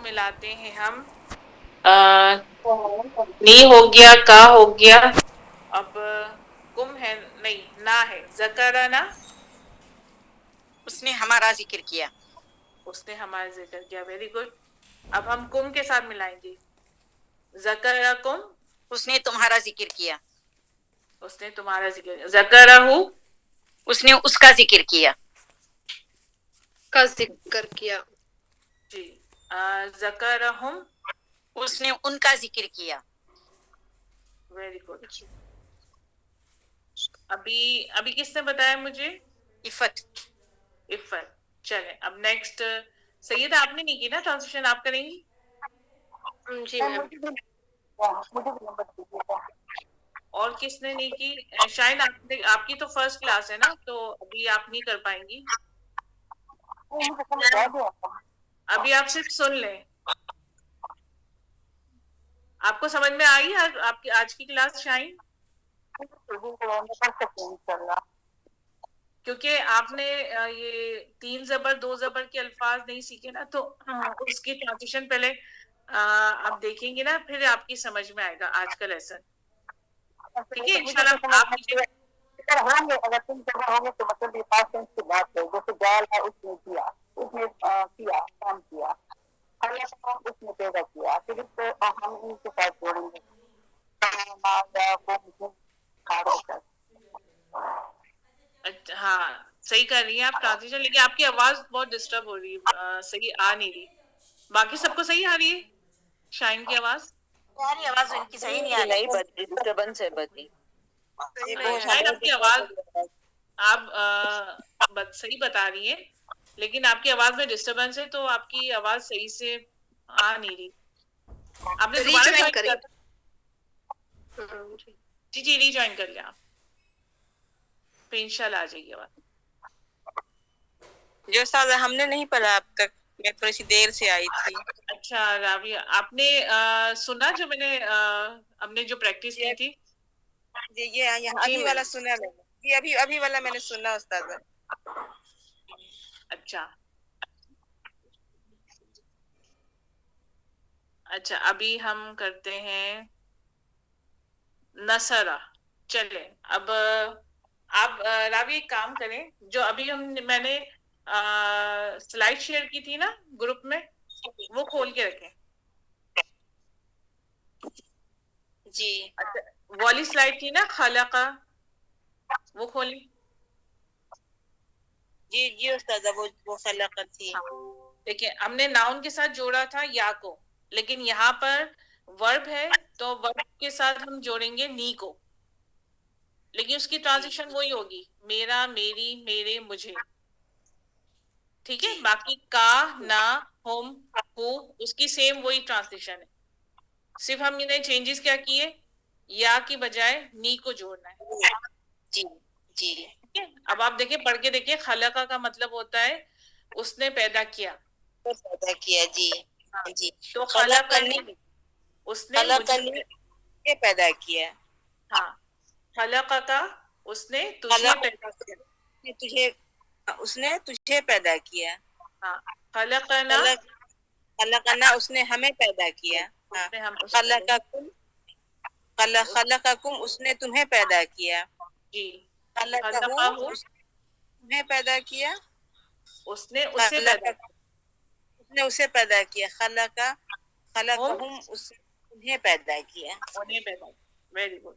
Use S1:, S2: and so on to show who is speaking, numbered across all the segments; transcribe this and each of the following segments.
S1: मिलाते हैं हम। नी हो गया, का हो गया, अब कुम है नहीं, ना है, ज़करना,
S2: उसने हमारा जिक्र किया.
S1: उसने हमारा जिक्र किया. Very good. अब हम कुम के साथ मिलाएंगे. ज़करकुम,
S2: उसने तुम्हारा जिक्र किया.
S1: उसने तुम्हारा जिक्र. ज़करहु,
S2: उसने उसका जिक्र किया.
S3: का जिक्र किया.
S1: जी. ज़करहुम,
S2: उसने उनका जिक्र किया.
S1: Very good. अभी अभी किसने बताया मुझे?
S2: इफत.
S1: इफ़त. चले अब नेक्स्ट. सैयद आपने नहीं की ना ट्रांसलेशन, आप करेंगी?
S3: जी मैम.
S1: और किसने नहीं की? शायद आपने, आपकी तो फर्स्ट क्लास है ना, तो अभी आप नहीं कर पाएंगी. अभी आप सिर्फ सुन लें. आपको समझ में आई आपकी आज की क्लास शाइन? क्योंकि आपने ये 3 ज़बर 2 ज़बर के अल्फाज नहीं सीखे ना, तो उसकी ट्रांजिशन पहले आप देखेंगे ना, फिर आपकी समझ में आएगा आज का लेसन. ठीक है, इंशाल्लाह. आप मुझे
S4: होंगे, अगर तुम जगह होंगे तो मतलब ये पास्ट टेंस की बात है. जैसे डाला उसने किया, उसने किया, काम किया, उसने पैदा किया. फिर इसको हम इनके साथ जोड़ेंगे.
S1: हाँ, सही कर रही हैं आप ट्रांजिशन, लेकिन आपकी आवाज बहुत डिस्टर्ब हो रही है. सही आ नहीं रही. बाकी सबको सही आ रही है शाइन की आवाज?
S2: यार ये आवाज इनकी सही नहीं आ रही.
S5: नहीं बदली, डिस्टर्बेंस है बदली.
S1: शायद आपकी आवाज आप सही बता रही है, लेकिन आपकी आवाज में डिस्टरबेंस है, तो आपकी आवाज सही से आ नहीं रही. आपने दोबारा
S3: रीजॉइन
S1: ज्वाइन
S3: करिए.
S1: कर? जी जी, रीजॉइन कर लिया आप, फिर इंशाल्लाह आ जाएगी आवाज.
S5: जो साल हमने नहीं पढ़ा अब तक, मैं थोड़ी सी देर से आई थी.
S1: अच्छा राबिया, आपने सुना जो मैंने हमने जो प्रैक्टिस की थी?
S5: ये अभी वाला सुना मैंने. ये अभी अभी वाला मैंने सुना उस्ताद.
S1: अच्छा अच्छा, अभी हम करते हैं नसरा. चले अब आप राबिया एक काम करें, जो अभी मैंने स्लाइड शेयर की थी ना ग्रुप में, वो खोल के रखें.
S5: जी.
S1: अच्छा, वाली स्लाइड थी ना खलका, वो खोली.
S5: जी जी उस्ताद, वो खलक थी.
S1: देखिए, हमने नाउन के साथ जोड़ा था या को, लेकिन यहाँ पर वर्ब है, तो वर्ब के साथ हम जोड़ेंगे नी को, लेकिन उसकी ट्रांजिशन वही होगी, मेरा, मेरी, मेरे, मुझे. ठीक है. बाकी का, ना, होम, हु, उसकी सेम वही ट्रांसलेशन है. सिर्फ हम इन्हें चेंजेस क्या किए, या की बजाय नी को जोड़ना है.
S5: जी जी.
S1: ठीक है. अब आप देखिए, पढ़ के देखिए. खलका का मतलब होता है उसने पैदा किया.
S5: पैदा किया. जी जी.
S1: तो
S5: खलक
S1: खलकनी, उसने मुझे
S5: पैदा किया.
S1: हाँ, खलका का, उसने तुझे पैदा किया.
S5: उसने तुझे पैदा किया.
S1: हाँ, खलकना,
S5: खलकना, उसने हमें पैदा किया.
S1: उसने हम
S5: खलकाकुम, खलकाकुम, उसने तुम्हें पैदा किया.
S1: जी.
S5: खलकाहु,
S1: खलकाहु,
S5: तुम्हें पैदा किया.
S1: उसने उससे पैदा किया.
S5: उसने उसे पैदा किया. खलकाहुम, उसने उन्हें पैदा किया.
S1: उन्हें पैदा किया. Very good.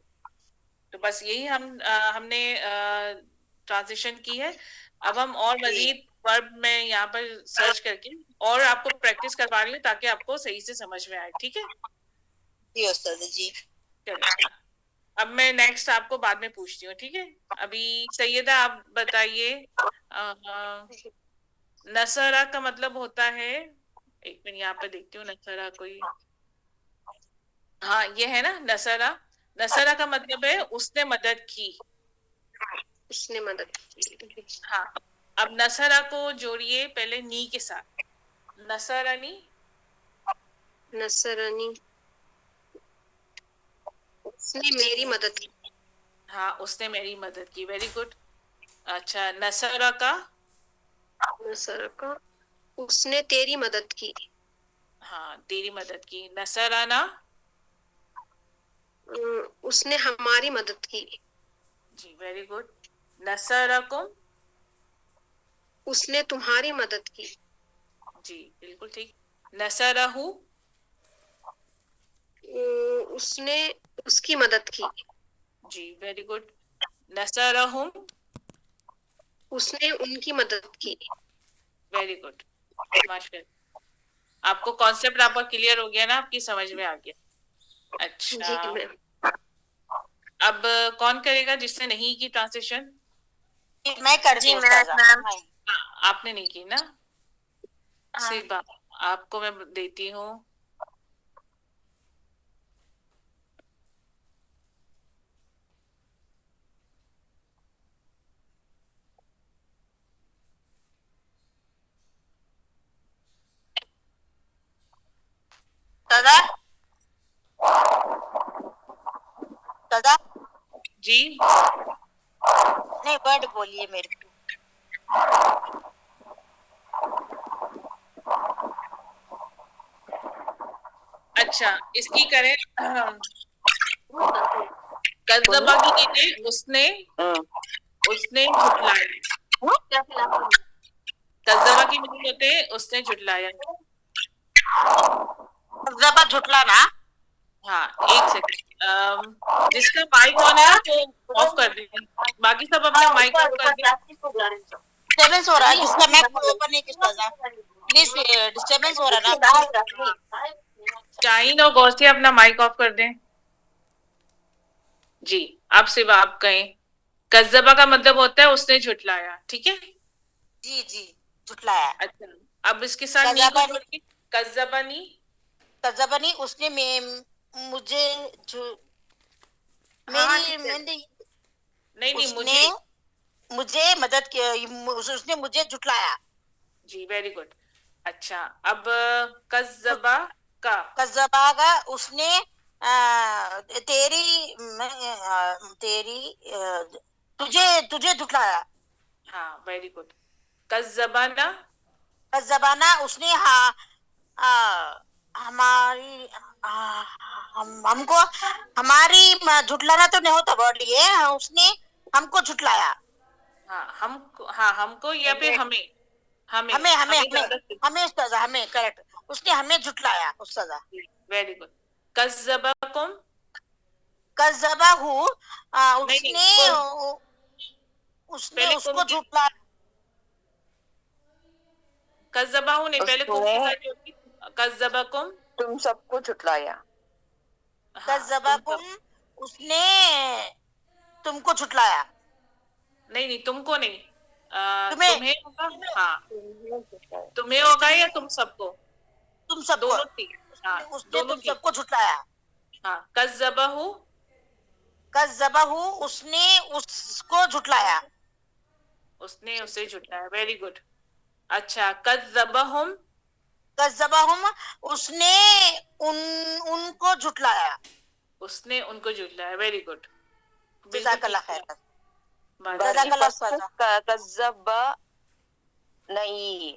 S1: तो बस यही हमने ट्रांजिशन की है. अब हम और मजीद वर्ब में यहाँ पर सर्च करके और आपको प्रैक्टिस करवा रही हूँ, ताकि आपको सही से समझ में आए. ठीक है
S5: जी उस्ताद जी.
S1: चलिए, अब मैं नेक्स्ट आपको बाद में पूछती हूँ. ठीक है. अभी सैयदा आप बताइए, नसरा का मतलब होता है, एक मिनट यहाँ पे देखती हूँ नसरा कोई. हाँ, ये है ना नसरा. नसरा का मतलब है उसने मदद की.
S3: उसने मदद की.
S1: हाँ, अब नसरा को जोड़िए पहले नी के साथ. नसरनी,
S3: नसरनी, उसने मेरी मदद की.
S1: हाँ, उसने मेरी मदद की. Very good. अच्छा, नसरा का,
S3: नसर का, उसने तेरी मदद की.
S1: हाँ तेरी मदद की. नसराना,
S3: उसने हमारी मदद की.
S1: जी वेरी गुड. नसरकुम,
S3: उसने तुम्हारी मदद की.
S1: जी बिल्कुल ठीक. नसरहू,
S3: उसने उसकी मदद की.
S1: जी वेरी गुड. नसरहुम,
S3: उसने उनकी मदद की.
S1: Very good. माशाल्लाह. आपको कॉन्सेप्ट आपका क्लियर हो गया ना, आपकी समझ में आ गया. अच्छा,
S3: जी मैम.
S1: अब कौन करेगा जिसने नहीं की ट्रांसलेशन?
S2: मैं करती हूँ उस्ताजा, मैं।
S1: आपने नहीं की ना. सिर्फ आपको मैं देती हूँ.
S2: दादा, दादा,
S1: जी
S2: नहीं वर्ड बोलिए मेरे को.
S1: अच्छा, इसकी करें. कज़्ज़बा की कीजिए. उसने झुठलाया. कज़्ज़बा की मीनिंग होते हैं उसने झुठलाया.
S2: जबा झुटलाना.
S1: हाँ एक सेकंड. जिसका माइक ऑन है वो ऑफ कर दें. बाकी सब अपना माइक ऑफ कर दें.
S2: डिस्टर्बेंस हो रहा है, जिसका मैं ओपन नहीं किया था. प्लीज, डिस्टर्बेंस हो रहा है ना.
S1: शाहीन और गौसिया अपना माइक ऑफ कर दें. जी, अब सिर्फ आप कहें. कज़्ज़बा का मतलब होता है उसने झुठलाया. ठीक है.
S2: जी जी, झुटलाया.
S1: अच्छा, अब इसके साथ नी को जोड़िए. कज़्ज़बनी.
S2: कज़बनी, उसने मुझे मेरी
S1: नहीं नहीं,
S2: उसने मुझे मदद की, उसने मुझे झुटलाया.
S1: जी वेरी गुड. अच्छा, अब कज़्ज़बा का.
S2: कज़बा का, उसने तुझे झुटलाया.
S1: हाँ वेरी गुड. कज़्ज़बाना.
S2: कज़बाना, उसने हमारी हमको हमारी झुटलाना तो नहीं होता वर्ड ये. उसने हमको झुटलाया.
S1: हमको या फिर हमें.
S2: हमें हमें
S1: ज्यादा.
S2: हमें उस्ताद, हमें करेक्ट. उसने हमें झुटलाया उस्ताद.
S1: Very good. कज़्ज़बकुम.
S2: कज़बा हूँ,
S1: नहीं,
S2: उसने
S1: पहले
S2: उसको झुटलाया.
S1: कज़्ज़बाहु नहीं, पहले कुम के साथ जोड़िए. कज़्ज़बकुम.
S4: तुम सबको झुटलाया.
S2: कज़बाकुम, उसने तुमको झुटलाया.
S1: नहीं तुमको नहीं.
S2: तुम्हें
S1: तुम्हें होगा. हाँ, तुम्हें होगा या तुम सबको.
S2: तुम सबको.
S1: दोनों ठीक. हाँ
S2: उसने
S1: दोनों
S2: तुम
S1: ठीक.
S2: सबको झुटलाया.
S1: हाँ, कज़्ज़बहु.
S2: कज़बहु, उसने उसको झुटलाया.
S1: उसने उसे झुठलाया. Very good. अच्छा, कज़्ज़बहुम.
S2: कज़बहुम, उसने उनको झुटलाया.
S1: उसने उनको झुठलाया. Very good.
S2: जज़ाकल्लाह खैर.
S1: माशाल्लाह.
S2: जज़ाकल्लाह उस्ताद.
S4: कज़्ज़ब नहीं,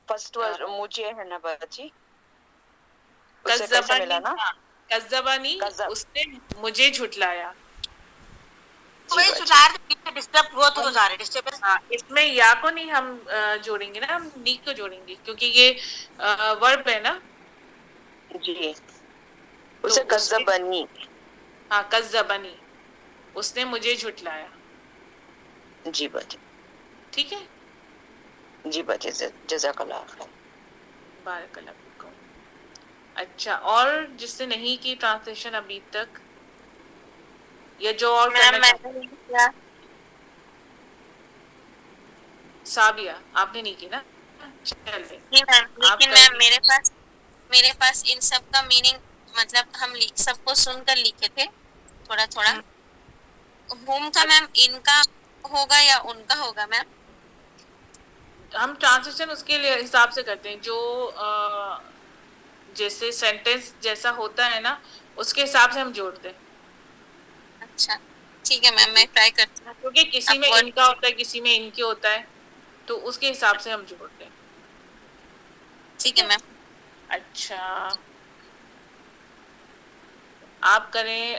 S4: फर्स्ट वर्ड मुझे है ना बच्ची. उससे कैसे मिला ना.
S1: कज़्ज़बानी, उसने मुझे झुठलाया.
S2: कोई सुनार डिस्टर्ब हो तो जा रहे डिस्टर्बेंस.
S1: हाँ, इसमें या को नहीं हम जोड़ेंगे ना, हम नी को जोड़ेंगे क्योंकि ये वर्ब है ना.
S4: जी, उसे कज़्ज़बनी.
S1: हाँ, कज़्ज़बनी, उसने मुझे झुठलाया.
S4: जी बच्चे.
S1: ठीक है.
S4: जी बच्चे, जज़ाकल्लाह खैर.
S1: बारकल्लाह फिकुम. अच्छा, और जिसने नहीं की ट्रांसलेशन अभी तक, या जो और करना चाहते. साबिया, आपने नहीं की ना. चलिए.
S6: जी मैम, लेकिन मैम मेरे पास इन सब का मीनिंग, मतलब हम सबको सुनकर लिखे थे थोड़ा थोड़ा. होम का मैम इनका होगा या उनका होगा मैम?
S1: हम ट्रांसलेशन उसके लिए हिसाब से करते हैं जो जैसे सेंटेंस जैसा होता है ना, उसके हिसाब से हम जोड़ते हैं.
S6: अच्छा ठीक है मैम, मैं ट्राई करती हूँ.
S1: क्योंकि किसी में
S6: Upward.
S1: इनका होता है, किसी में इनके होता है, तो उसके हिसाब से हम जोड़ते हैं.
S6: ٹھیک ہے میم.
S1: اچھا آپ کریں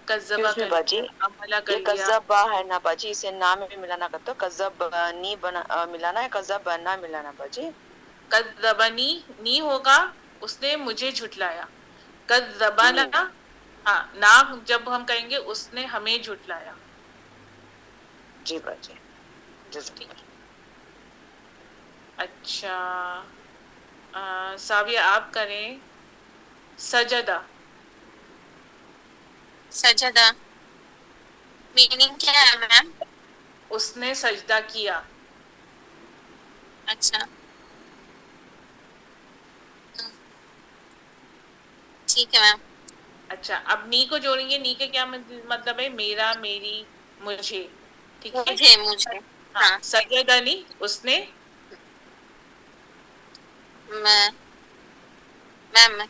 S1: کذبہ
S7: میں
S1: کر
S7: باجی
S1: لیا، عملہ کر
S7: یہ
S1: لیا.
S7: کذب با ہے نا باجی، اسے نام میں بھی ملانا کرتے ہو، کذب نی بنا ملانا ہے، کذب نہ ملانا باجی.
S1: کذبنی نی ہوگا اس نے مجھے جھٹلایا. کذبنا
S7: جی
S1: ہاں نا جب ہم کہیں گے اس نے ہمیں جھٹلایا.
S7: جی باجی جزاک
S1: ٹھیک.
S7: اللہ.
S1: اچھا ساویہ آپ کریں سجدہ.
S6: سجدہ میننگ کیا ہے میم؟
S1: اس نے سجدہ کیا.
S6: اچھا ٹھیک ہے میم.
S1: اچھا اب نی کو جوڑیں گے. نی کا کیا مطلب ہے؟ میرا، میری، مجھے. ٹھیک ہے.
S6: مجھے
S1: ہاں سجدنی اس نے
S6: میم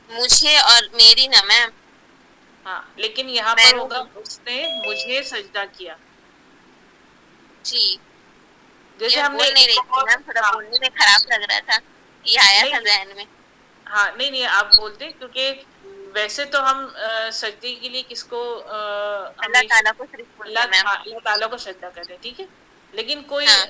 S6: مجھے اور میری نا میم.
S1: ہاں لیکن یہاں پر
S6: میں
S1: ہوگا اس نے مجھے سجدہ کیا.
S6: جی
S1: جیسے
S6: یہ
S1: ہم نے
S6: بول نہیں رہی
S1: ایک
S6: تھی
S1: اور
S6: میم، تھوڑا
S1: ہاں
S6: بولنے میں خراب لگ رہا تھا، یہ آیا تھا
S1: نہیں
S6: ذہن میں.
S1: ہاں نہیں آپ بولتے کیونکہ ویسے تو ہم سجدے کے لیے کس کو
S6: اللہ
S1: ہمیشہ
S6: تعالیٰ کو صرف بولتے ہیں میم.
S1: اللہ تعالیٰ کو سجدہ کرتے ہیں. ٹھیک ہے لیکن کوئی
S6: ہاں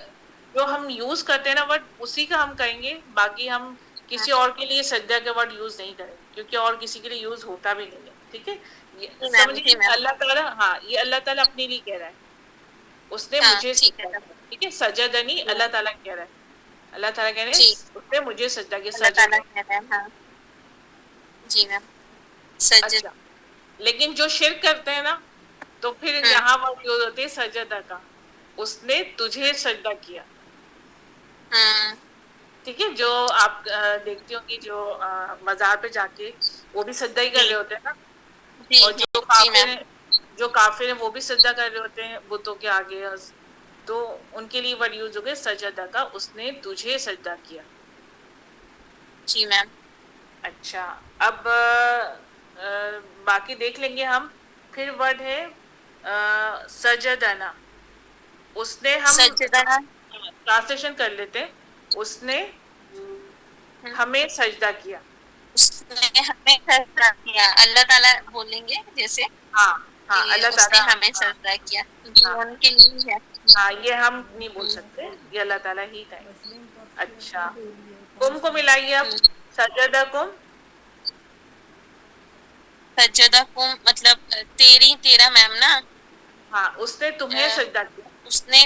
S1: جو ہم یوز کرتے ہیں نا ورڈ اسی کا ہم کہیں گے. باقی ہم
S6: ہاں
S1: کسی اور کے لیے سجدہ کے ورڈ یوز نہیں کریں گے کیونکہ اور کسی کے لیے یوز ہوتا بھی نہیں ہے. ٹھیک ہے
S6: جی میم
S1: سمجھیے
S6: جی میم.
S1: اللہ تعالیٰ ہاں یہ اللہ تعالیٰ اپنے لیے کہہ رہا ہے اس نے
S6: ہاں
S1: مجھے
S6: ٹھیک ہے
S1: سجدہ
S6: تب.
S1: کیا. ٹھیک ہے سجدنی
S6: جی
S1: اللہ
S6: میم.
S1: تعالیٰ کہہ رہا ہے. اللہ تعالیٰ کہہ رہے ہیں
S6: جی
S1: اس نے مجھے سجدہ کیا.
S6: اللہ تعالیٰ
S1: سجدنی.
S6: کہہ رہے ہیں. ہاں جی میم. سجد
S1: اچھا لیکن جو شرک کرتے ہیں نا تو پھر
S6: ہوں
S1: یہاں پر یوز ہوتی ہے سجدہ کا. اس نے تجھے سجدہ کیا.
S6: ہوں
S1: ٹھیک ہے جو آپ دیکھتی ہوں گی جو مزار پہ جا کے وہ بھی سجدہ ہی کر
S6: جی
S1: رہے ہوتے ہیں نا.
S6: جی
S1: اور
S6: جی میم.
S1: جو کافر ہیں وہ بھی سجدہ کر رہے ہوتے ہیں بتوں کے آگے. تو ان کے لیے ورڈ یوز ہو گئے سجدہ کا. اس نے تجھے سجدہ کیا.
S6: جی میم.
S1: اچھا اب باقی دیکھ لیں گے ہم. پھر ورڈ ہے سجدنا. اس نے ہم
S6: سجدہ
S1: ٹرانسلیشن کر لیتے. اس نے ہمیں سجدہ کیا.
S6: اس نے ہمیں سجدہ کیا. اللہ تعالیٰ بولیں گے جیسے
S1: ہاں ہاں
S6: کہ
S1: اللہ
S6: اس نے
S1: تعالیٰ
S6: ہمیں
S1: ہاں
S6: سجدہ کیا
S1: ہاں
S6: کیونکہ ان کے لیے ہے.
S1: ہاں یہ ہم نہیں بول سکتے یہ اللہ تعالیٰ ہی کہیں. اچھا کم کو ملائیے اب. سجدہ کم.
S6: سجدہ کم مطلب تیرا میم نا.
S1: ہاں اس نے تمہیں سجدہ کیا.
S6: اس نے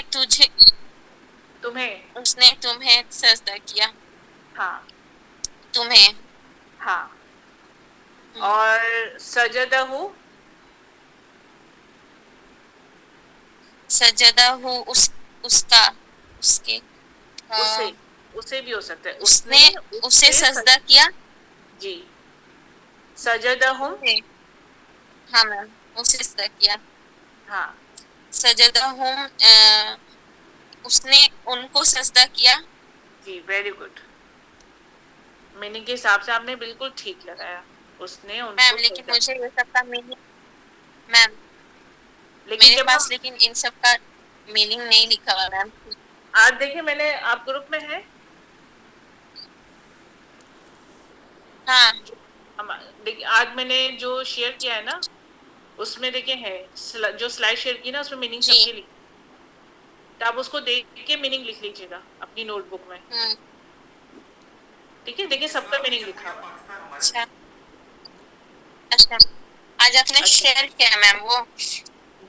S1: تمہیں
S6: تمہیں سجدہ کیا.
S1: ہاں
S6: تمہیں
S1: ہاں اور سجدہ
S6: سجدہ ہو اس کے
S1: اسے بھی ہو سکتا ہے.
S6: اس نے اسے سجدہ کیا.
S1: جی سجدہم.
S6: ہاں میم اسے سجدہ کیا.
S1: ہاں
S6: سجدہم اس نے ان کو سجدہ کیا.
S1: جی ویری گڈ. میننگ کے حساب سے آپ نے بالکل ٹھیک لگایا. اس نے ان
S6: میم
S1: کو
S6: لیکن
S1: سجدہ
S6: مجھے یہ سب کا میننگ میم
S1: لیکن
S6: میرے
S1: جب
S6: پاس
S1: ہم
S6: لیکن ان سب کا میننگ نہیں لکھا ہوا میم.
S1: آج دیکھیں میں نے آپ گروپ میں ہے.
S6: ہاں
S1: دیکھیے آج میں نے جو شیئر کیا ہے نا اس میں دیکھیں ہے جو سلائڈ شیئر کی نا اس میں میننگ سب
S6: جی
S1: کے لکھی. تو آپ اس کو دیکھ کے میننگ لکھ لیجیے گا اپنی نوٹ بک میں. ٹھیک ہے دیکھیے سب کا میننگ لکھا ہوا ہے.
S6: اچھا اچھا آج آپ نے
S1: اچھا
S6: شیئر کیا میم وہ.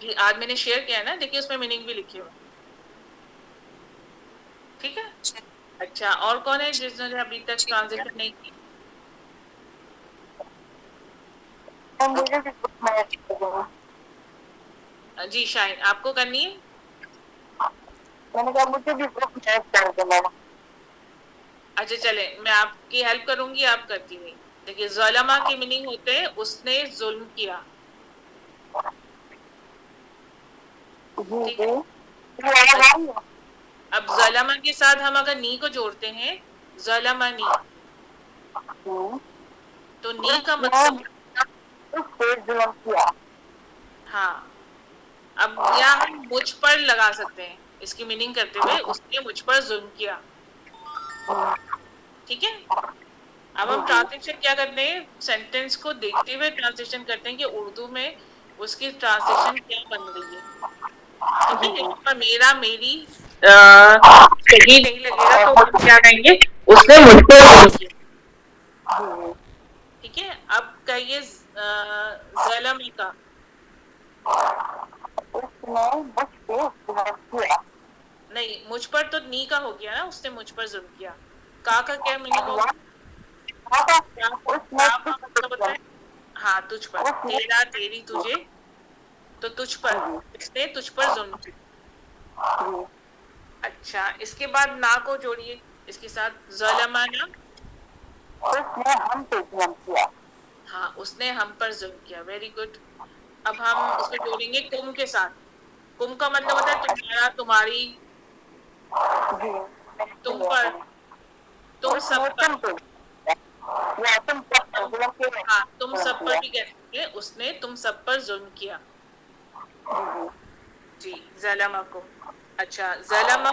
S1: جی آج میں نے شیئر کیا ہے نا دیکھیے اس میں میننگ بھی لکھے ہوئے. ٹھیک ہے. اچھا اور کون ہے جس نے ابھی تک ٹرانزیکشن نہیں کی. جی شاہین آپ کو کرنی ہے.
S4: میں نے کہا مجھے بھی گروپ میں ایڈ کر دینا.
S1: اچھا چلیں میں آپ کی ہیلپ کروں گی آپ کرتی نہیں. دیکھیے ظلمہ کے میننگ ہوتے ہیں اس نے ظلم کیا.
S4: جی
S1: ٹھیک ہے.
S4: جی
S1: اب ظلمہ کے ساتھ ہم اگر نی کو جوڑتے ہیں ظلمنی تو نی کا مطلب ہاں اب یہاں ہم مجھ پر لگا سکتے ہیں. اس کی میننگ کرتے ہوئے اس نے مجھ پر ظلم کیا. ٹھیک ہے, اب ہم ٹرانسلیشن کیا کرتے ہیں, سینٹینس کو دیکھتے ہوئے ٹرانسلیشن کرتے ہیں کہ اردو میں اس کی ٹرانسلیشن کیا بن رہی ہے. ٹھیک ہے, یہاں پر میرا میری صحیح نہیں لگے گا تو ہم کیا کہیں گے, اس نے مجھ پر ظلم کیا. ٹھیک ہے, اب کہیے ظلم کا.
S4: اس نے مجھ پہ ظلم کیا.
S1: نہیں, مجھ پر تو نی کا ہو گیا نا, اس نے مجھ پر ظلم کیا. کا کیا میننگ ہوگا؟ کا مطلب ہوتا ہے ہاں تجھ پر, تیرا تیری تجھے, تو تجھ پر, اس نے تجھ پر ظلم کیا. اچھا, اس کے بعد نا کو جوڑیے اس کے ساتھ, ظلمنا.
S4: اس نے ہم پہ ظلم کیا.
S1: ہاں, اس نے ہم پر ظلم کیا. Very good. اب ہم اس کو جوڑیں گے تم کے ساتھ. تم کا مطلب ہوتا ہے تمہارا, تمہاری, تم پر, تم سب پر. ہاں, تم سب پر بھی کہہ سکتے ہیں, اس نے تم سب پر ظلم کیا. جی, ظلمکم. اچھا, ظلمہ